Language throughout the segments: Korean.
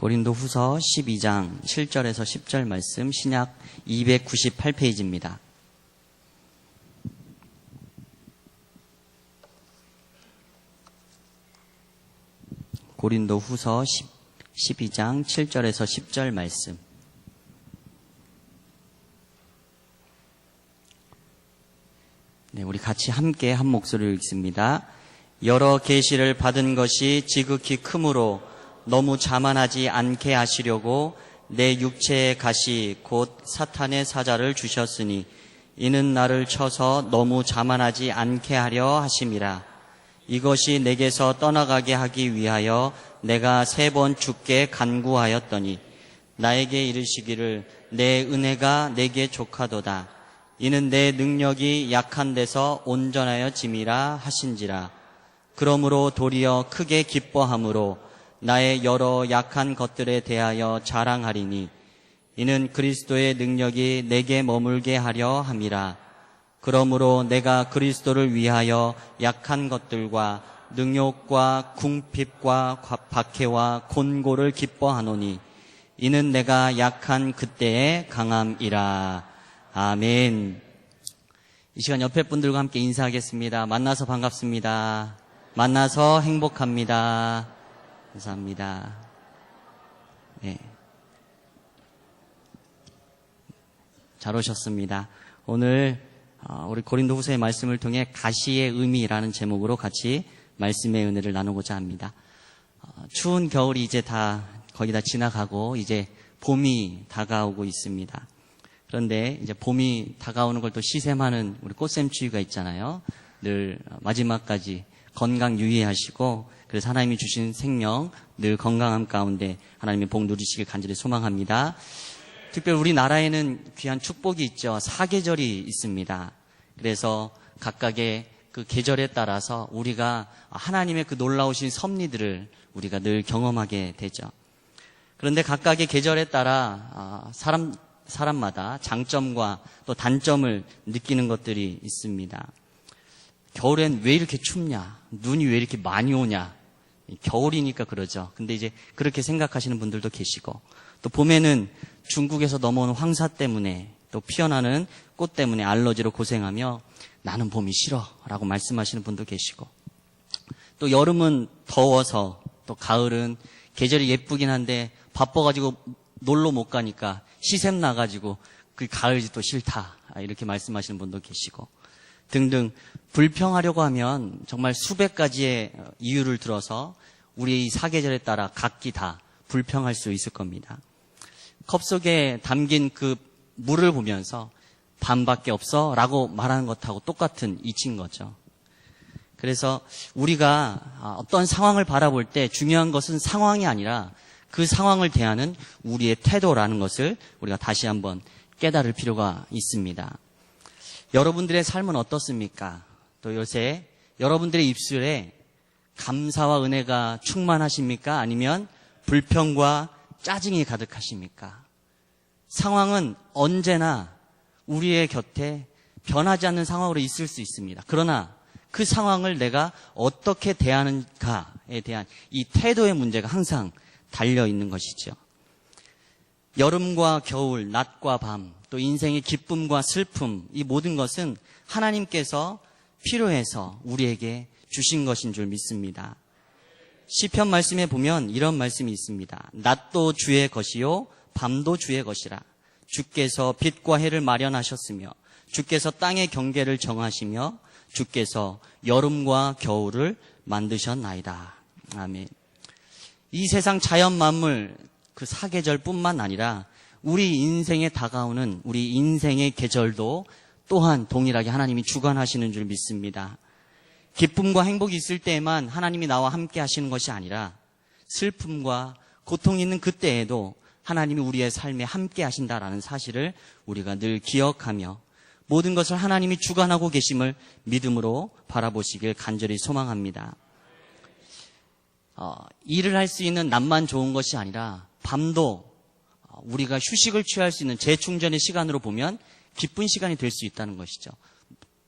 고린도후서 12장 7절에서 10절 말씀, 신약 298페이지입니다. 고린도후서 12장 7절에서 10절 말씀. 네, 우리 같이 함께 한 목소리를 읽습니다. 여러 계시를 받은 것이 지극히 크므로 너무 자만하지 않게 하시려고 내 육체의 가시 곧 사탄의 사자를 주셨으니 이는 나를 쳐서 너무 자만하지 않게 하려 하심이라. 이것이 내게서 떠나가게 하기 위하여 내가 3번 주께 간구하였더니 나에게 이르시기를 내 은혜가 내게 족하도다. 이는 내 능력이 약한 데서 온전하여 짐이라 하신지라. 그러므로 도리어 크게 기뻐함으로 나의 여러 약한 것들에 대하여 자랑하리니 이는 그리스도의 능력이 내게 머물게 하려 함이라. 그러므로 내가 그리스도를 위하여 약한 것들과 능욕과 궁핍과 박해와 곤고를 기뻐하노니 이는 내가 약한 그때의 강함이라. 아멘. 이 시간 옆에 분들과 함께 인사하겠습니다. 만나서 반갑습니다. 만나서 행복합니다. 감사합니다. 네. 잘 오셨습니다. 오늘 우리 고린도후서의 말씀을 통해 가시의 의미라는 제목으로 같이 말씀의 은혜를 나누고자 합니다. 추운 겨울이 이제 거의 다 지나가고 이제 봄이 다가오고 있습니다. 그런데 이제 봄이 다가오는 걸 또 시샘하는 우리 꽃샘추위가 있잖아요. 늘 마지막까지 건강 유의하시고 그래서 하나님이 주신 생명 늘 건강함 가운데 하나님의 복 누리시길 간절히 소망합니다. 특별히 우리나라에는 귀한 축복이 있죠. 사계절이 있습니다. 그래서 각각의 그 계절에 따라서 우리가 하나님의 그 놀라우신 섭리들을 우리가 늘 경험하게 되죠. 그런데 각각의 계절에 따라 사람마다 장점과 또 단점을 느끼는 것들이 있습니다. 겨울엔 왜 이렇게 춥냐? 눈이 왜 이렇게 많이 오냐? 겨울이니까 그러죠. 근데 이제 그렇게 생각하시는 분들도 계시고, 또 봄에는 중국에서 넘어오는 황사 때문에 또 피어나는 꽃 때문에 알러지로 고생하며 나는 봄이 싫어 라고 말씀하시는 분도 계시고, 또 여름은 더워서, 또 가을은 계절이 예쁘긴 한데 바빠가지고 놀러 못 가니까 시샘 나가지고 그 가을이 또 싫다 이렇게 말씀하시는 분도 계시고 등등, 불평하려고 하면 정말 수백 가지의 이유를 들어서 우리의 이 사계절에 따라 각기 다 불평할 수 있을 겁니다. 컵 속에 담긴 그 물을 보면서 반밖에 없어 라고 말하는 것하고 똑같은 이치인 거죠. 그래서 우리가 어떤 상황을 바라볼 때 중요한 것은 상황이 아니라 그 상황을 대하는 우리의 태도라는 것을 우리가 다시 한번 깨달을 필요가 있습니다. 여러분들의 삶은 어떻습니까? 또 요새 여러분들의 입술에 감사와 은혜가 충만하십니까? 아니면 불평과 짜증이 가득하십니까? 상황은 언제나 우리의 곁에 변하지 않는 상황으로 있을 수 있습니다. 그러나 그 상황을 내가 어떻게 대하는가에 대한 이 태도의 문제가 항상 달려 있는 것이죠. 여름과 겨울, 낮과 밤, 또 인생의 기쁨과 슬픔, 이 모든 것은 하나님께서 필요해서 우리에게 주신 것인 줄 믿습니다. 시편 말씀에 보면 이런 말씀이 있습니다. 낮도 주의 것이요 밤도 주의 것이라. 주께서 빛과 해를 마련하셨으며 주께서 땅의 경계를 정하시며 주께서 여름과 겨울을 만드셨나이다. 아멘. 이 세상 자연 만물 그 사계절뿐만 아니라 우리 인생에 다가오는 우리 인생의 계절도 또한 동일하게 하나님이 주관하시는 줄 믿습니다. 기쁨과 행복이 있을 때에만 하나님이 나와 함께 하시는 것이 아니라 슬픔과 고통이 있는 그때에도 하나님이 우리의 삶에 함께 하신다라는 사실을 우리가 늘 기억하며 모든 것을 하나님이 주관하고 계심을 믿음으로 바라보시길 간절히 소망합니다. 일을 할 수 있는 낮만 좋은 것이 아니라 밤도 우리가 휴식을 취할 수 있는 재충전의 시간으로 보면 기쁜 시간이 될 수 있다는 것이죠.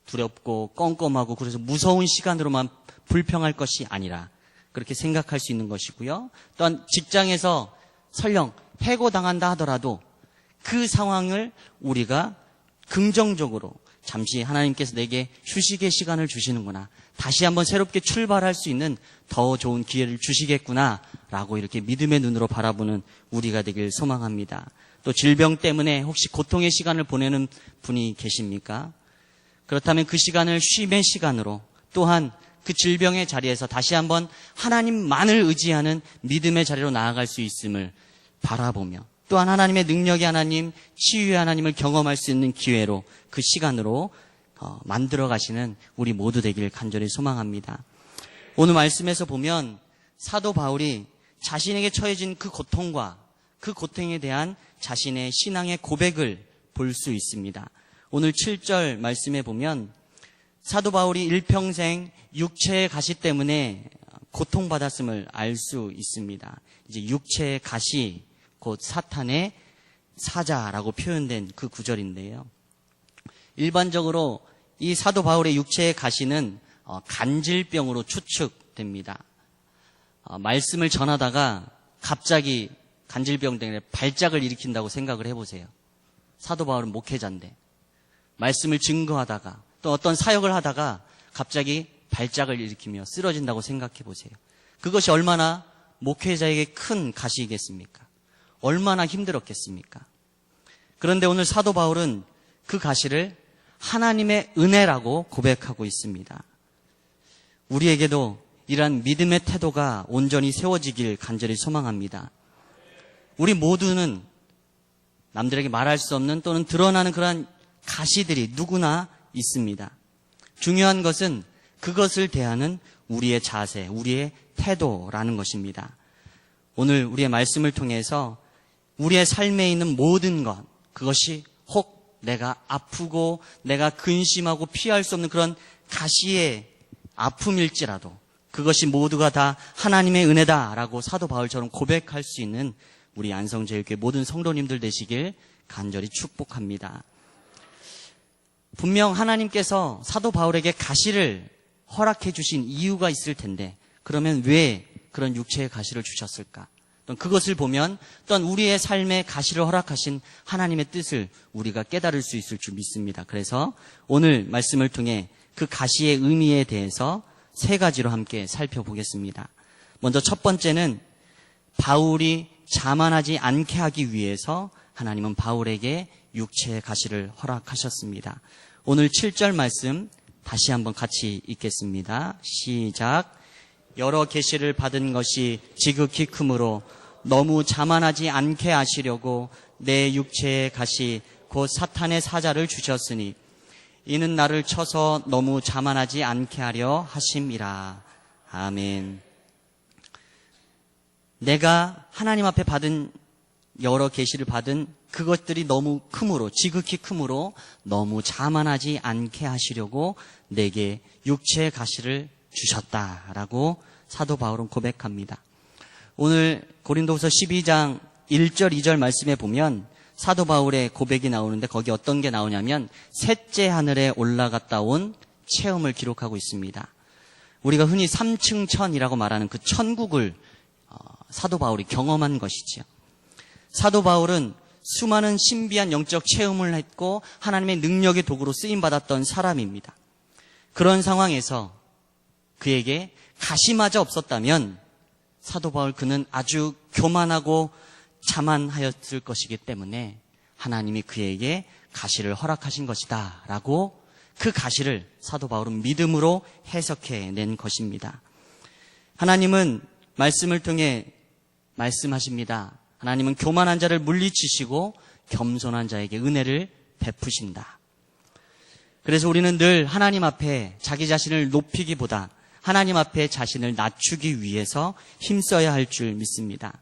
두렵고 껌껌하고 그래서 무서운 시간으로만 불평할 것이 아니라 그렇게 생각할 수 있는 것이고요. 또한 직장에서 설령 해고당한다 하더라도 그 상황을 우리가 긍정적으로 잠시 하나님께서 내게 휴식의 시간을 주시는구나, 다시 한번 새롭게 출발할 수 있는 더 좋은 기회를 주시겠구나 라고 이렇게 믿음의 눈으로 바라보는 우리가 되길 소망합니다. 또 질병 때문에 혹시 고통의 시간을 보내는 분이 계십니까? 그렇다면 그 시간을 쉼의 시간으로, 또한 그 질병의 자리에서 다시 한번 하나님만을 의지하는 믿음의 자리로 나아갈 수 있음을 바라보며, 또한 하나님의 능력의 하나님, 치유의 하나님을 경험할 수 있는 기회로, 그 시간으로 만들어 가시는 우리 모두 되길 간절히 소망합니다. 오늘 말씀에서 보면 사도 바울이 자신에게 처해진 그 고통과 그 고통에 대한 자신의 신앙의 고백을 볼 수 있습니다. 오늘 7절 말씀에 보면 사도 바울이 일평생 육체의 가시 때문에 고통받았음을 알 수 있습니다. 이제 육체의 가시, 곧 사탄의 사자라고 표현된 그 구절인데요. 일반적으로 이 사도 바울의 육체의 가시는 간질병으로 추측됩니다. 말씀을 전하다가 갑자기 간질병 때문에 발작을 일으킨다고 생각을 해보세요. 사도 바울은 목회자인데 말씀을 증거하다가 또 어떤 사역을 하다가 갑자기 발작을 일으키며 쓰러진다고 생각해 보세요. 그것이 얼마나 목회자에게 큰 가시이겠습니까? 얼마나 힘들었겠습니까? 그런데 오늘 사도 바울은 그 가시를 하나님의 은혜라고 고백하고 있습니다. 우리에게도 이러한 믿음의 태도가 온전히 세워지길 간절히 소망합니다. 우리 모두는 남들에게 말할 수 없는 또는 드러나는 그러한 가시들이 누구나 있습니다. 중요한 것은 그것을 대하는 우리의 자세, 우리의 태도라는 것입니다. 오늘 우리의 말씀을 통해서 우리의 삶에 있는 모든 것, 그것이 혹 내가 아프고 내가 근심하고 피할 수 없는 그런 가시의 아픔일지라도 그것이 모두가 다 하나님의 은혜다라고 사도 바울처럼 고백할 수 있는 우리 안성제일교회 모든 성도님들 되시길 간절히 축복합니다. 분명 하나님께서 사도 바울에게 가시를 허락해 주신 이유가 있을 텐데, 그러면 왜 그런 육체의 가시를 주셨을까? 또 그것을 보면 또한 우리의 삶에 가시를 허락하신 하나님의 뜻을 우리가 깨달을 수 있을 줄 믿습니다. 그래서 오늘 말씀을 통해 그 가시의 의미에 대해서 세 가지로 함께 살펴보겠습니다. 먼저 첫 번째는 바울이 자만하지 않게 하기 위해서 하나님은 바울에게 육체의 가시를 허락하셨습니다. 오늘 7절 말씀 다시 한번 같이 읽겠습니다. 시작. 여러 계시를 받은 것이 지극히 크므로 너무 자만하지 않게 하시려고 내 육체의 가시 곧 사탄의 사자를 주셨으니 이는 나를 쳐서 너무 자만하지 않게 하려 하심이라. 아멘. 내가 하나님 앞에 받은 여러 계시를 받은 그것들이 너무 크므로, 지극히 크므로 너무 자만하지 않게 하시려고 내게 육체의 가시를 주셨다라고 사도 바울은 고백합니다. 오늘 고린도후서 12장 1절 2절 말씀에 보면 사도 바울의 고백이 나오는데 거기 어떤 게 나오냐면 셋째 하늘에 올라갔다 온 체험을 기록하고 있습니다. 우리가 흔히 3층 천이라고 말하는 그 천국을 사도 바울이 경험한 것이지요. 사도 바울은 수많은 신비한 영적 체험을 했고 하나님의 능력의 도구로 쓰임받았던 사람입니다. 그런 상황에서 그에게 가시마저 없었다면 사도 바울 그는 아주 교만하고 자만하였을 것이기 때문에 하나님이 그에게 가시를 허락하신 것이다 라고 그 가시를 사도 바울은 믿음으로 해석해낸 것입니다. 하나님은 말씀을 통해 말씀하십니다. 하나님은 교만한 자를 물리치시고 겸손한 자에게 은혜를 베푸신다. 그래서 우리는 늘 하나님 앞에 자기 자신을 높이기보다 하나님 앞에 자신을 낮추기 위해서 힘써야 할 줄 믿습니다.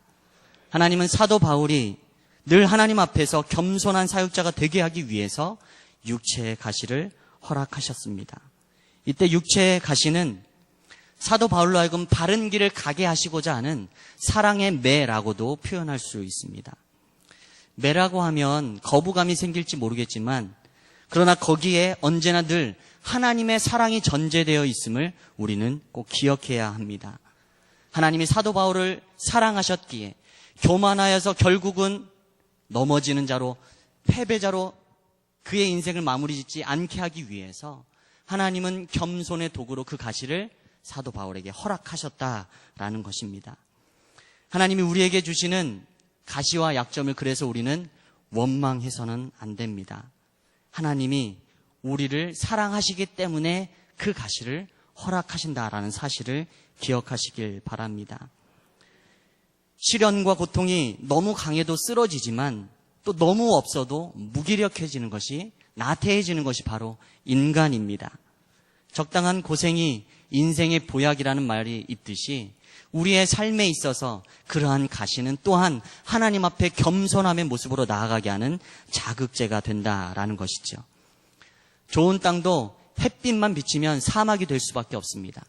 하나님은 사도 바울이 늘 하나님 앞에서 겸손한 사역자가 되게 하기 위해서 육체의 가시를 허락하셨습니다. 이때 육체의 가시는 사도 바울로 하여금 바른 길을 가게 하시고자 하는 사랑의 매라고도 표현할 수 있습니다. 매라고 하면 거부감이 생길지 모르겠지만 그러나 거기에 언제나 늘 하나님의 사랑이 전제되어 있음을 우리는 꼭 기억해야 합니다. 하나님이 사도 바울을 사랑하셨기에 교만하여서 결국은 넘어지는 자로, 패배자로 그의 인생을 마무리 짓지 않게 하기 위해서 하나님은 겸손의 도구로 그 가시를 사도 바울에게 허락하셨다라는 것입니다. 하나님이 우리에게 주시는 가시와 약점을 그래서 우리는 원망해서는 안 됩니다. 하나님이 우리를 사랑하시기 때문에 그 가시를 허락하신다라는 사실을 기억하시길 바랍니다. 시련과 고통이 너무 강해도 쓰러지지만 또 너무 없어도 무기력해지는 것이, 나태해지는 것이 바로 인간입니다. 적당한 고생이 인생의 보약이라는 말이 있듯이 우리의 삶에 있어서 그러한 가시는 또한 하나님 앞에 겸손함의 모습으로 나아가게 하는 자극제가 된다라는 것이죠. 좋은 땅도 햇빛만 비치면 사막이 될 수밖에 없습니다.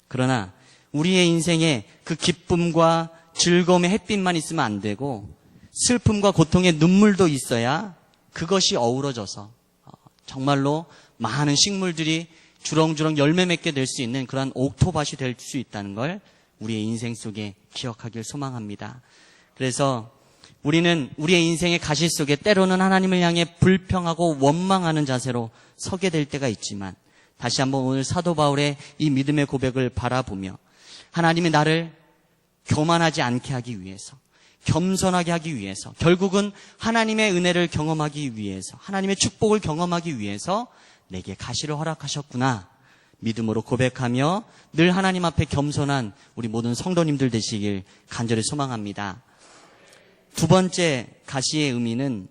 그러나 우리의 인생에 그 기쁨과 즐거움의 햇빛만 있으면 안 되고 슬픔과 고통의 눈물도 있어야 그것이 어우러져서 정말로 많은 식물들이 주렁주렁 열매 맺게 될 수 있는 그러한 옥토밭이 될 수 있다는 걸 우리의 인생 속에 기억하길 소망합니다. 그래서 우리는 우리의 인생의 가시 속에 때로는 하나님을 향해 불평하고 원망하는 자세로 서게 될 때가 있지만 다시 한번 오늘 사도 바울의 이 믿음의 고백을 바라보며 하나님이 나를 교만하지 않게 하기 위해서, 겸손하게 하기 위해서, 결국은 하나님의 은혜를 경험하기 위해서, 하나님의 축복을 경험하기 위해서 내게 가시를 허락하셨구나 믿음으로 고백하며 늘 하나님 앞에 겸손한 우리 모든 성도님들 되시길 간절히 소망합니다. 두 번째 가시의 의미는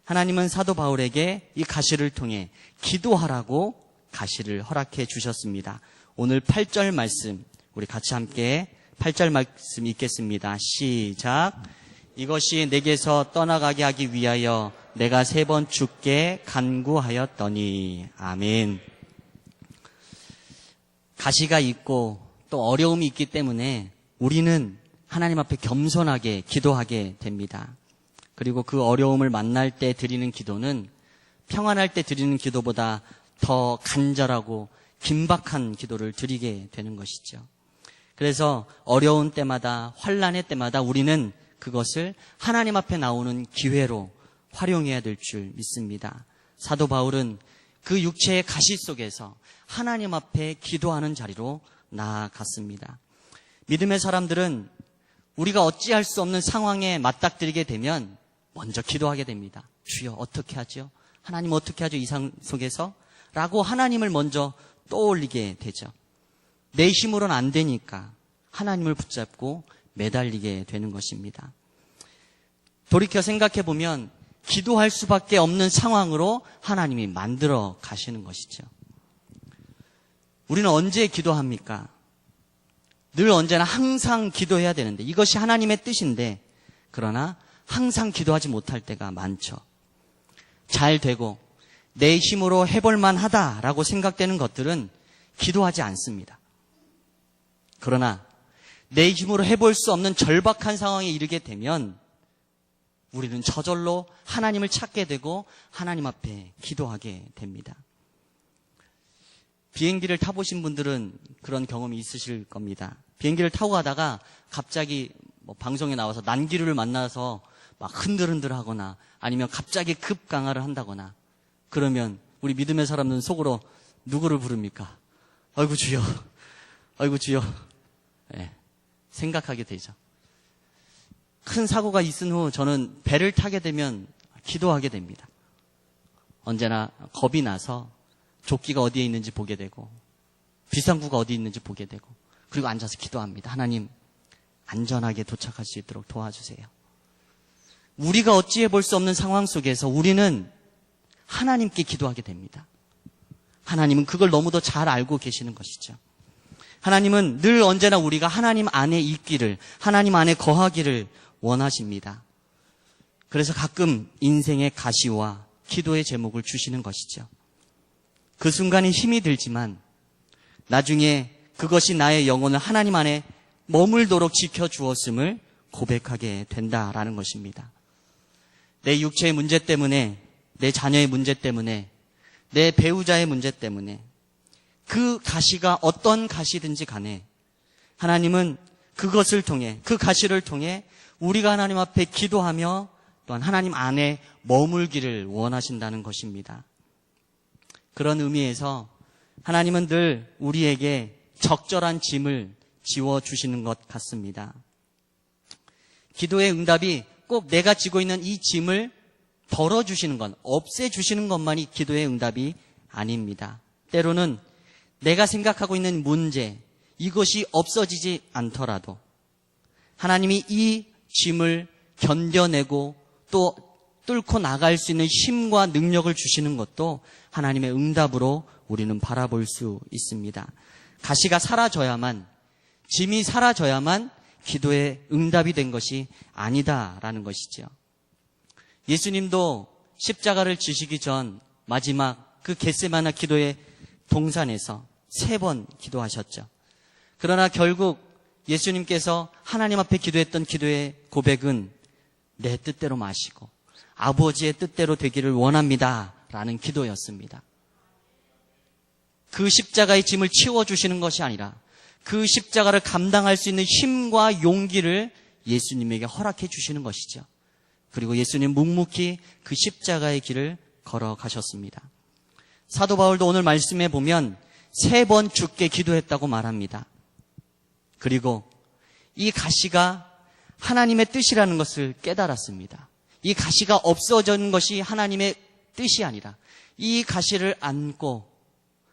하나님은 사도 바울에게 이 가시를 통해 기도하라고 가시를 허락해 주셨습니다. 오늘 8절 말씀 우리 같이 함께 8절 말씀 읽겠습니다. 시작. 이것이 내게서 떠나가게 하기 위하여 내가 3번 주께 간구하였더니. 아멘. 가시가 있고 또 어려움이 있기 때문에 우리는 하나님 앞에 겸손하게 기도하게 됩니다. 그리고 그 어려움을 만날 때 드리는 기도는 평안할 때 드리는 기도보다 더 간절하고 긴박한 기도를 드리게 되는 것이죠. 그래서 어려운 때마다, 환난의 때마다 우리는 그것을 하나님 앞에 나오는 기회로 활용해야 될 줄 믿습니다. 사도 바울은 그 육체의 가시 속에서 하나님 앞에 기도하는 자리로 나아갔습니다. 믿음의 사람들은 우리가 어찌할 수 없는 상황에 맞닥뜨리게 되면 먼저 기도하게 됩니다. 주여 어떻게 하죠? 하나님 어떻게 하죠? 이 상황 속에서? 라고 하나님을 먼저 떠올리게 되죠. 내 힘으로는 안 되니까 하나님을 붙잡고 매달리게 되는 것입니다. 돌이켜 생각해 보면 기도할 수밖에 없는 상황으로 하나님이 만들어 가시는 것이죠. 우리는 언제 기도합니까? 늘 언제나 항상 기도해야 되는데 이것이 하나님의 뜻인데 그러나 항상 기도하지 못할 때가 많죠. 잘 되고 내 힘으로 해볼 만하다라고 생각되는 것들은 기도하지 않습니다. 그러나 내 힘으로 해볼 수 없는 절박한 상황에 이르게 되면 우리는 저절로 하나님을 찾게 되고 하나님 앞에 기도하게 됩니다. 비행기를 타보신 분들은 그런 경험이 있으실 겁니다. 비행기를 타고 가다가 갑자기 방송에 나와서 난기류를 만나서 막 흔들흔들 하거나 아니면 갑자기 급강하를 한다거나 그러면 우리 믿음의 사람들은 속으로 누구를 부릅니까? 아이고 주여, 아이고 주여. 네, 생각하게 되죠. 큰 사고가 있은 후 저는 배를 타게 되면 기도하게 됩니다. 언제나 겁이 나서 조끼가 어디에 있는지 보게 되고 비상구가 어디 있는지 보게 되고 그리고 앉아서 기도합니다. 하나님 안전하게 도착할 수 있도록 도와주세요. 우리가 어찌해 볼 수 없는 상황 속에서 우리는 하나님께 기도하게 됩니다. 하나님은 그걸 너무도 잘 알고 계시는 것이죠. 하나님은 늘 언제나 우리가 하나님 안에 있기를, 하나님 안에 거하기를 원하십니다. 그래서 가끔 인생의 가시와 기도의 제목을 주시는 것이죠. 그 순간이 힘이 들지만 나중에 그것이 나의 영혼을 하나님 안에 머물도록 지켜주었음을 고백하게 된다라는 것입니다. 내 육체의 문제 때문에, 내 자녀의 문제 때문에, 내 배우자의 문제 때문에 그 가시가 어떤 가시든지 간에 하나님은 그것을 통해, 그 가시를 통해 우리가 하나님 앞에 기도하며 또한 하나님 안에 머물기를 원하신다는 것입니다. 그런 의미에서 하나님은 늘 우리에게 적절한 짐을 지워주시는 것 같습니다. 기도의 응답이 꼭 내가 지고 있는 이 짐을 덜어주시는 것, 없애주시는 것만이 기도의 응답이 아닙니다. 때로는 내가 생각하고 있는 문제, 이것이 없어지지 않더라도 하나님이 이 짐을 견뎌내고 또 뚫고 나갈 수 있는 힘과 능력을 주시는 것도 하나님의 응답으로 우리는 바라볼 수 있습니다. 가시가 사라져야만, 짐이 사라져야만 기도의 응답이 된 것이 아니다라는 것이죠. 예수님도 십자가를 지시기 전 마지막 그 겟세마네 기도의 동산에서 3번 기도하셨죠. 그러나 결국 예수님께서 하나님 앞에 기도했던 기도의 고백은 내 뜻대로 마시고 아버지의 뜻대로 되기를 원합니다 라는 기도였습니다. 그 십자가의 짐을 치워주시는 것이 아니라 그 십자가를 감당할 수 있는 힘과 용기를 예수님에게 허락해 주시는 것이죠. 그리고 예수님 묵묵히 그 십자가의 길을 걸어가셨습니다. 사도 바울도 오늘 말씀에 보면 3번 죽게 기도했다고 말합니다. 그리고 이 가시가 하나님의 뜻이라는 것을 깨달았습니다. 이 가시가 없어지는 것이 하나님의 뜻이 아니라 이 가시를 안고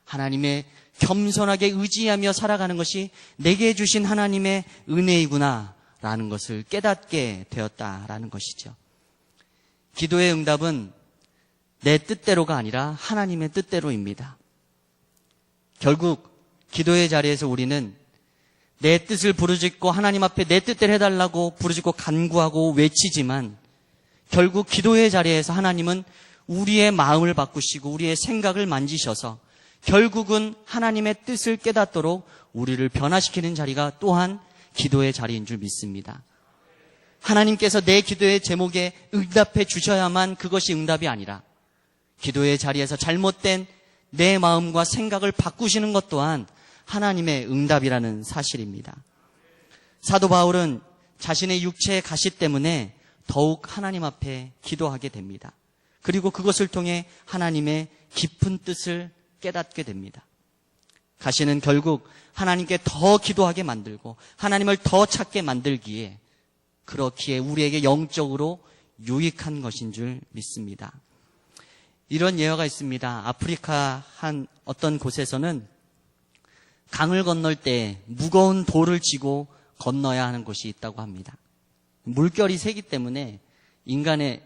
하나님의 겸손하게 의지하며 살아가는 것이 내게 주신 하나님의 은혜이구나 라는 것을 깨닫게 되었다라는 것이죠. 기도의 응답은 내 뜻대로가 아니라 하나님의 뜻대로입니다. 결국 기도의 자리에서 우리는 내 뜻을 부르짖고 하나님 앞에 내 뜻대로 해달라고 부르짖고 간구하고 외치지만 결국 기도의 자리에서 하나님은 우리의 마음을 바꾸시고 우리의 생각을 만지셔서 결국은 하나님의 뜻을 깨닫도록 우리를 변화시키는 자리가 또한 기도의 자리인 줄 믿습니다. 하나님께서 내 기도의 제목에 응답해 주셔야만 그것이 응답이 아니라 기도의 자리에서 잘못된 내 마음과 생각을 바꾸시는 것 또한 하나님의 응답이라는 사실입니다. 사도 바울은 자신의 육체의 가시 때문에 더욱 하나님 앞에 기도하게 됩니다. 그리고 그것을 통해 하나님의 깊은 뜻을 깨닫게 됩니다. 가시는 결국 하나님께 더 기도하게 만들고 하나님을 더 찾게 만들기에 그렇기에 우리에게 영적으로 유익한 것인 줄 믿습니다. 이런 예화가 있습니다. 아프리카 한 어떤 곳에서는 강을 건널 때 무거운 돌을 쥐고 건너야 하는 곳이 있다고 합니다. 물결이 세기 때문에 인간의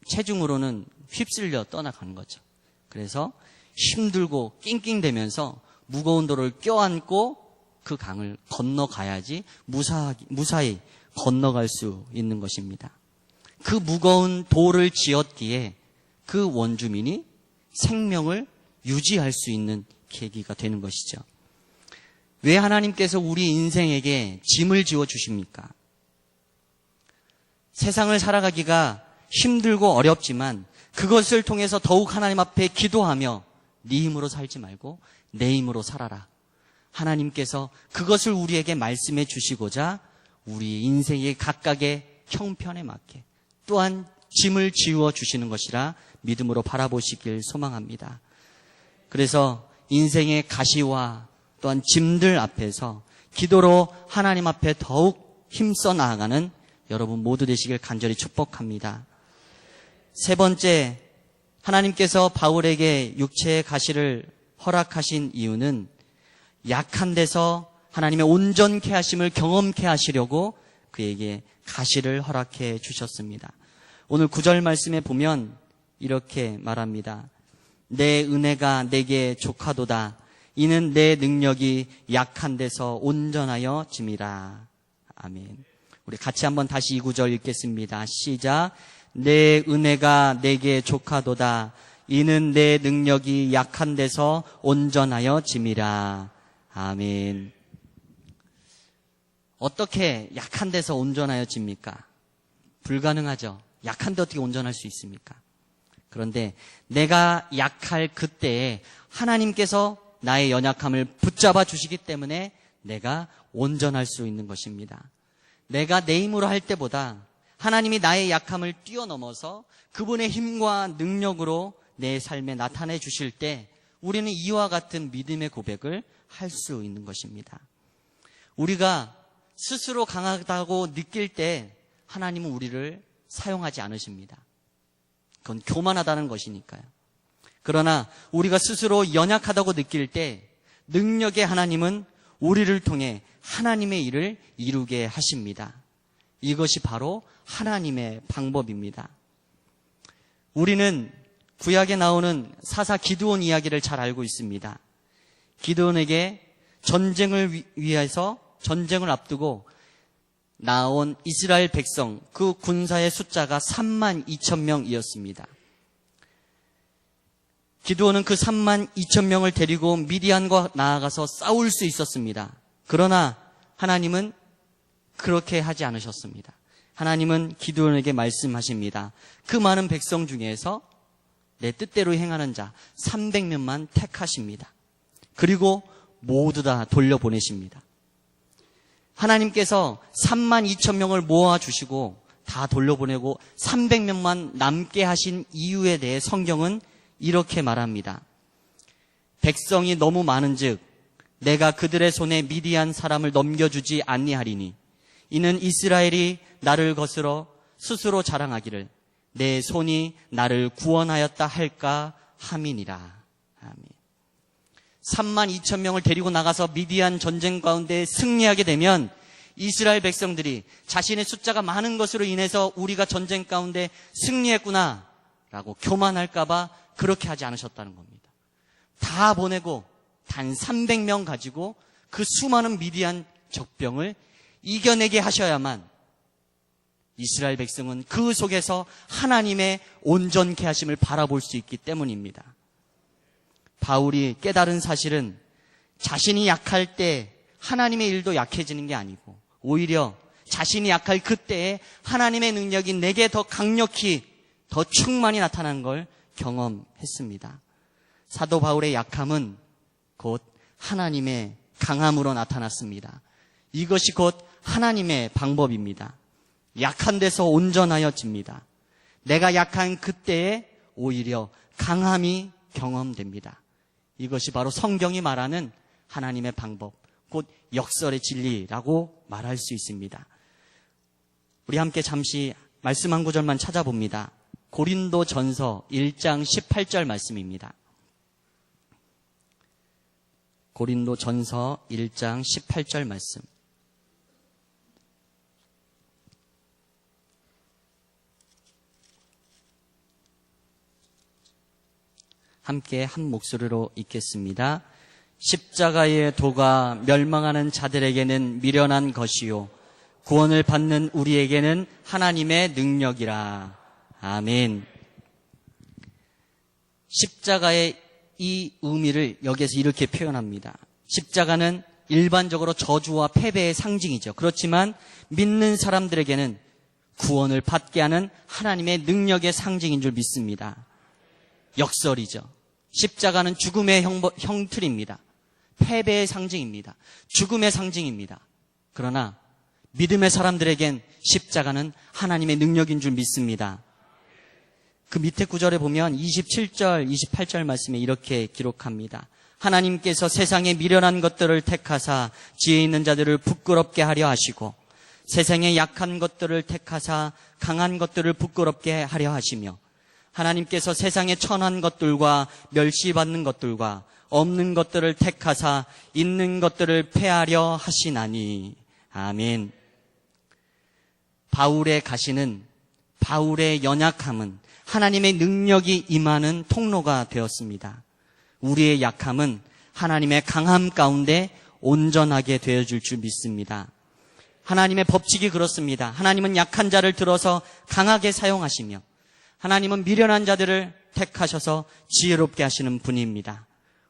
체중으로는 휩쓸려 떠나가는 거죠. 그래서 힘들고 낑낑대면서 무거운 돌을 껴안고 그 강을 건너가야지 무사히 건너갈 수 있는 것입니다. 그 무거운 돌을 쥐었기에 그 원주민이 생명을 유지할 수 있는 계기가 되는 것이죠. 왜 하나님께서 우리 인생에게 짐을 지워 주십니까? 세상을 살아가기가 힘들고 어렵지만 그것을 통해서 더욱 하나님 앞에 기도하며 네 힘으로 살지 말고 내 힘으로 살아라. 하나님께서 그것을 우리에게 말씀해 주시고자 우리 인생의 각각의 형편에 맞게 또한 짐을 지워 주시는 것이라 믿음으로 바라보시길 소망합니다. 그래서 인생의 가시와 또한 짐들 앞에서 기도로 하나님 앞에 더욱 힘써 나아가는 여러분 모두 되시길 간절히 축복합니다. 3번째, 하나님께서 바울에게 육체의 가시를 허락하신 이유는 약한 데서 하나님의 온전케 하심을 경험케 하시려고 그에게 가시를 허락해 주셨습니다. 오늘 9절 말씀에 보면 이렇게 말합니다. 내 은혜가 내게 족하도다. 이는 내 능력이 약한 데서 온전하여 짐이라. 아멘. 우리 같이 한번 다시 이 구절 읽겠습니다. 시작. 내 은혜가 내게 족하도다. 이는 내 능력이 약한 데서 온전하여 짐이라. 아멘. 어떻게 약한 데서 온전하여 집니까? 불가능하죠. 약한데 어떻게 온전할 수 있습니까? 그런데 내가 약할 그때에 하나님께서 나의 연약함을 붙잡아 주시기 때문에 내가 온전할 수 있는 것입니다. 내가 내 힘으로 할 때보다 하나님이 나의 약함을 뛰어넘어서 그분의 힘과 능력으로 내 삶에 나타내 주실 때 우리는 이와 같은 믿음의 고백을 할 수 있는 것입니다. 우리가 스스로 강하다고 느낄 때 하나님은 우리를 사용하지 않으십니다. 그건 교만하다는 것이니까요. 그러나 우리가 스스로 연약하다고 느낄 때 능력의 하나님은 우리를 통해 하나님의 일을 이루게 하십니다. 이것이 바로 하나님의 방법입니다. 우리는 구약에 나오는 사사 기드온 이야기를 잘 알고 있습니다. 기드온에게 전쟁을 위해서 전쟁을 앞두고 나온 이스라엘 백성, 그 군사의 숫자가 32,000명이었습니다. 기드온은 그 32,000명을 데리고 미디안과 나아가서 싸울 수 있었습니다. 그러나 하나님은 그렇게 하지 않으셨습니다. 하나님은 기드온에게 말씀하십니다. 그 많은 백성 중에서 내 뜻대로 행하는 자 300명만 택하십니다. 그리고 모두 다 돌려보내십니다. 하나님께서 32,000명을 모아주시고 다 돌려보내고 300명만 남게 하신 이유에 대해 성경은 이렇게 말합니다. 백성이 너무 많은즉 내가 그들의 손에 미디안 사람을 넘겨주지 아니하리니 이는 이스라엘이 나를 거스러 스스로 자랑하기를 내 손이 나를 구원하였다 할까 함이니라. 아멘. 32,000명을 데리고 나가서 미디안 전쟁 가운데 승리하게 되면 이스라엘 백성들이 자신의 숫자가 많은 것으로 인해서 우리가 전쟁 가운데 승리했구나 라고 교만할까봐 그렇게 하지 않으셨다는 겁니다. 다 보내고 단 300명 가지고 그 수많은 미디안 적병을 이겨내게 하셔야만 이스라엘 백성은 그 속에서 하나님의 온전케 하심을 바라볼 수 있기 때문입니다. 바울이 깨달은 사실은 자신이 약할 때 하나님의 일도 약해지는 게 아니고 오히려 자신이 약할 그때에 하나님의 능력이 내게 더 강력히 더 충만히 나타나는 걸 경험했습니다. 사도 바울의 약함은 곧 하나님의 강함으로 나타났습니다. 이것이 곧 하나님의 방법입니다. 약한 데서 온전하여집니다. 내가 약한 그때에 오히려 강함이 경험됩니다. 이것이 바로 성경이 말하는 하나님의 방법, 곧 역설의 진리라고 말할 수 있습니다. 우리 함께 잠시 말씀 한 구절만 찾아봅니다. 고린도전서 1장 18절 말씀입니다. 고린도전서 1장 18절 말씀. 함께 한 목소리로 읽겠습니다. 십자가의 도가 멸망하는 자들에게는 미련한 것이요 구원을 받는 우리에게는 하나님의 능력이라. 아멘. 십자가의 이 의미를 여기에서 이렇게 표현합니다. 십자가는 일반적으로 저주와 패배의 상징이죠. 그렇지만 믿는 사람들에게는 구원을 받게 하는 하나님의 능력의 상징인 줄 믿습니다. 역설이죠. 십자가는 죽음의 형틀입니다. 패배의 상징입니다. 죽음의 상징입니다. 그러나 믿음의 사람들에겐 십자가는 하나님의 능력인 줄 믿습니다. 그 밑에 구절에 보면 27절, 28절 말씀에 이렇게 기록합니다. 하나님께서 세상에 미련한 것들을 택하사 지혜 있는 자들을 부끄럽게 하려 하시고 세상에 약한 것들을 택하사 강한 것들을 부끄럽게 하려 하시며 하나님께서 세상에 천한 것들과 멸시받는 것들과 없는 것들을 택하사 있는 것들을 폐하려 하시나니. 아멘. 바울의 가시는, 바울의 연약함은 하나님의 능력이 임하는 통로가 되었습니다. 우리의 약함은 하나님의 강함 가운데 온전하게 되어줄 줄 믿습니다. 하나님의 법칙이 그렇습니다. 하나님은 약한 자를 들어서 강하게 사용하시며 하나님은 미련한 자들을 택하셔서 지혜롭게 하시는 분입니다.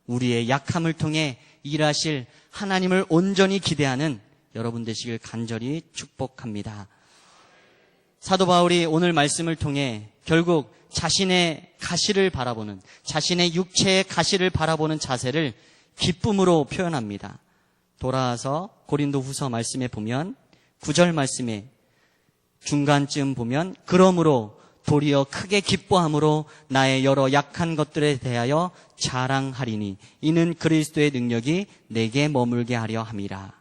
우리의 약함을 통해 일하실 하나님을 온전히 기대하는 여러분 되시길 간절히 축복합니다. 사도 바울이 오늘 말씀을 통해 결국 자신의 가시를 바라보는, 자신의 육체의 가시를 바라보는 자세를 기쁨으로 표현합니다. 돌아와서 고린도 후서 말씀에 보면 9절 말씀에 중간쯤 보면 그러므로 도리어 크게 기뻐함으로 나의 여러 약한 것들에 대하여 자랑하리니 이는 그리스도의 능력이 내게 머물게 하려 함이라.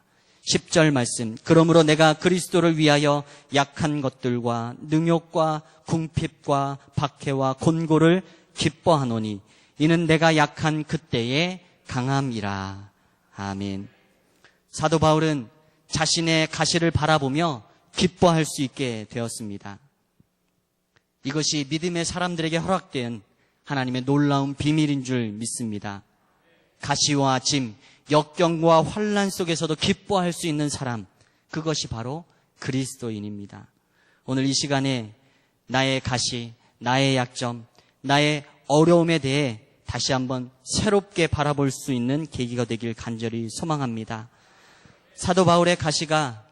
10절 말씀 그러므로 내가 그리스도를 위하여 약한 것들과 능욕과 궁핍과 박해와 곤고를 기뻐하노니 이는 내가 약한 그때의 강함이라. 아멘. 사도 바울은 자신의 가시를 바라보며 기뻐할 수 있게 되었습니다. 이것이 믿음의 사람들에게 허락된 하나님의 놀라운 비밀인 줄 믿습니다. 가시와 짐, 역경과 환난 속에서도 기뻐할 수 있는 사람, 그것이 바로 그리스도인입니다. 오늘 이 시간에 나의 가시, 나의 약점, 나의 어려움에 대해 다시 한번 새롭게 바라볼 수 있는 계기가 되길 간절히 소망합니다. 사도 바울의 가시가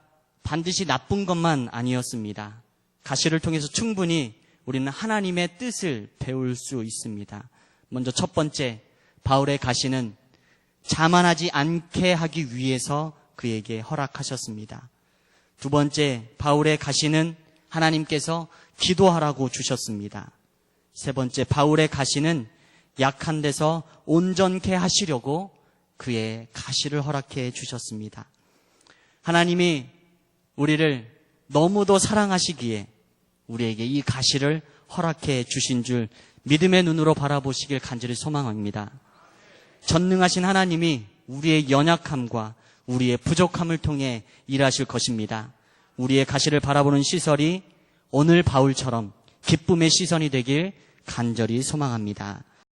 반드시 나쁜 것만 아니었습니다. 가시를 통해서 충분히 우리는 하나님의 뜻을 배울 수 있습니다. 먼저 첫 번째, 바울의 가시는 자만하지 않게 하기 위해서 그에게 허락하셨습니다. 두 번째, 바울의 가시는 하나님께서 기도하라고 주셨습니다. 세 번째, 바울의 가시는 약한 데서 온전케 하시려고 그의 가시를 허락해 주셨습니다. 하나님이 우리를 너무도 사랑하시기에 우리에게 이 가시를 허락해 주신 줄 믿음의 눈으로 바라보시길 간절히 소망합니다. 전능하신 하나님이 우리의 연약함과 우리의 부족함을 통해 일하실 것입니다. 우리의 가시를 바라보는 시설이 오늘 바울처럼 기쁨의 시선이 되길 간절히 소망합니다.